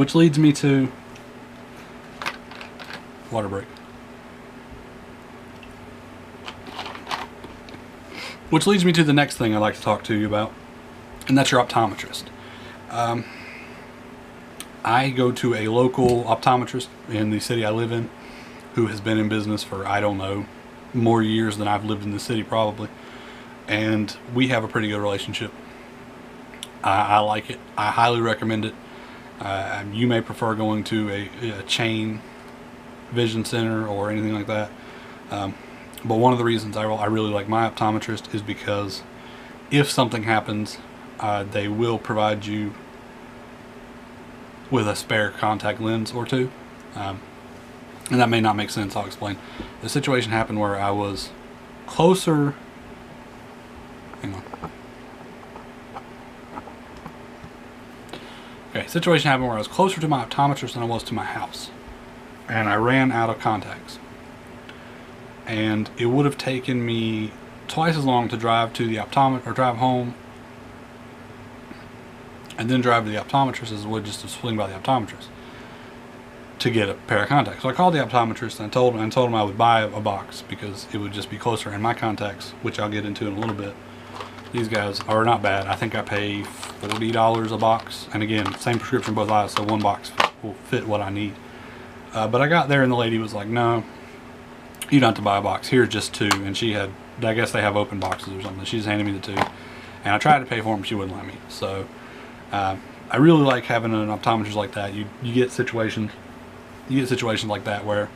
Which leads me to water break. Which leads me to the next thing I'd like to talk to you about, and that's your optometrist. I go to a local optometrist in the city I live in who has been in business for, I don't know, more years than I've lived in the city probably. And we have a pretty good relationship. I like it. I highly recommend it. You may prefer going to a chain vision center or anything like that. But one of the reasons I really like my optometrist is because if something happens, they will provide you with a spare contact lens or two. And that may not make sense. I'll explain. The situation happened where I was closer. Hang on. Okay, situation happened where I was closer to my optometrist than I was to my house. And I ran out of contacts. And it would have taken me twice as long to drive to the optometrist, or drive home and then drive to the optometrist as it would just to swing by the optometrist to get a pair of contacts. So I called the optometrist and I told him I would buy a box because it would just be closer. And my contacts, which I'll get into in a little bit, these guys are not bad. I think I pay $40 a box. And again, same prescription both eyes, so one box will fit what I need. But I got there and the lady was like, no, you don't have to buy a box. Here's just two. And she had, I guess they have open boxes or something. She just handed me the two. And I tried to pay for them, she wouldn't let me. So I really like having an optometrist like that. You get situations like that where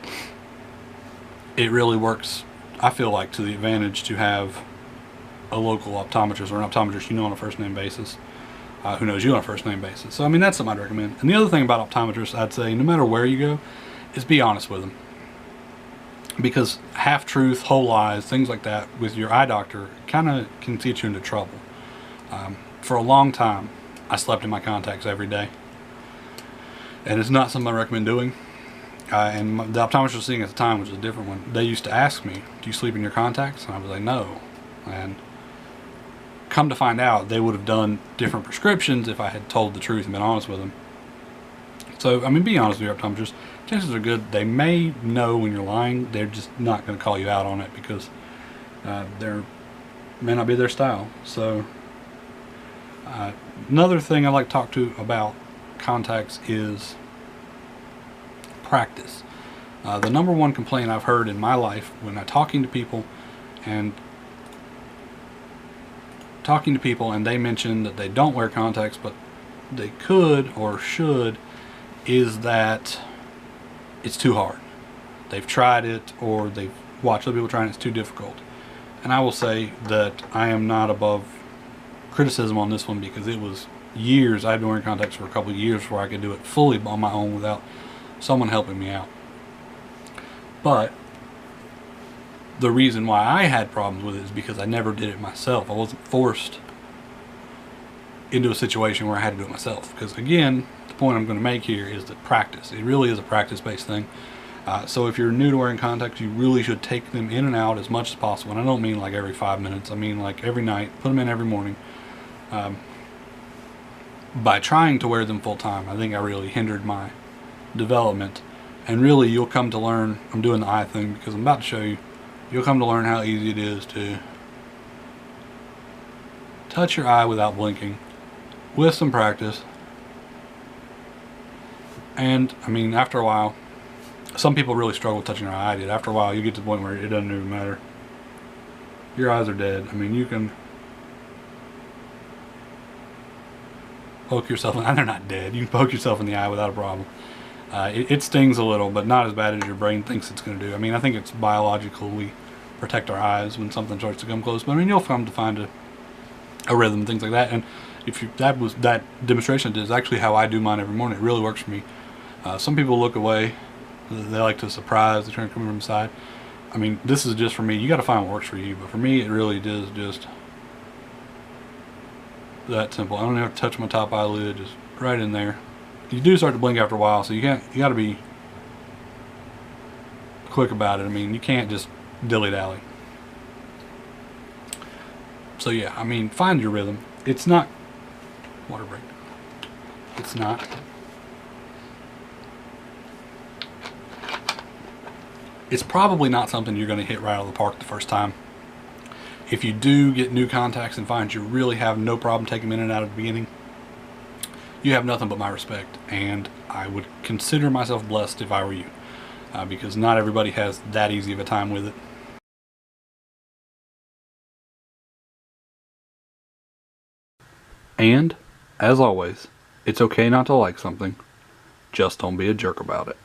it really works, I feel like, to the advantage to have a local optometrist or an optometrist you know on a first name basis, who knows you on a first name basis. So I mean, that's something I'd recommend. And the other thing about optometrists, I'd say, no matter where you go, is be honest with them. Because half-truth, whole lies, things like that with your eye doctor kind of can get you into trouble. For a long time, I slept in my contacts every day. And it's not something I recommend doing. And the optometrist I was seeing at the time, which was a different one, they used to ask me, do you sleep in your contacts? And I was like, no. And come to find out, they would have done different prescriptions if I had told the truth and been honest with them. So, I mean, be honest with your optometrist. Chances are good they may know when you're lying. They're just not going to call you out on it because they may not be their style. So, another thing I like to talk to about contacts is practice. The number one complaint I've heard in my life when I'm talking to people and they mention that they don't wear contacts but they could or should is that it's too hard. They've tried it or they've watched other people try and it's too difficult. And I will say that I am not above criticism on this one because it was years. I'd been wearing contacts for a couple of years before I could do it fully on my own without someone helping me out. But the reason why I had problems with it is because I never did it myself. I wasn't forced into a situation where I had to do it myself. Because again, the point I'm going to make here is that practice. It really is a practice-based thing. So if you're new to wearing contacts, you really should take them in and out as much as possible. And I don't mean like every 5 minutes. I mean like every night. Put them in every morning. By trying to wear them full time, I think I really hindered my development. And really, you'll come to learn. I'm doing the eye thing because I'm about to show you. You'll come to learn how easy it is to touch your eye without blinking with some practice. And I mean, after a while, some people really struggle with touching their eye. I did. After a while, you get to the point where it doesn't even matter. Your eyes are dead. I mean, you can poke yourself in. They're not dead. You can poke yourself in the eye without a problem. It stings a little, but not as bad as your brain thinks it's going to do. I mean, I think it's biological. We protect our eyes when something starts to come close. But I mean, you'll come to find a rhythm, things like that. And if you, that demonstration is actually how I do mine every morning. It really works for me. Some people look away. They like to surprise. They try to come from the side. I mean, this is just for me. You got to find what works for you. But for me, it really is just that simple. I don't have to touch my top eyelid. Just right in there. You do start to blink after a while, so you got to be quick about it. I mean, you can't just dilly-dally. So yeah, I mean, find your rhythm. It's not water break. It's not it's probably not something you're going to hit right out of the park the first time. If you do get new contacts and find you really have no problem taking them in and out at the beginning, you have nothing but my respect, and I would consider myself blessed if I were you, because not everybody has that easy of a time with it. And, as always, it's okay not to like something, just don't be a jerk about it.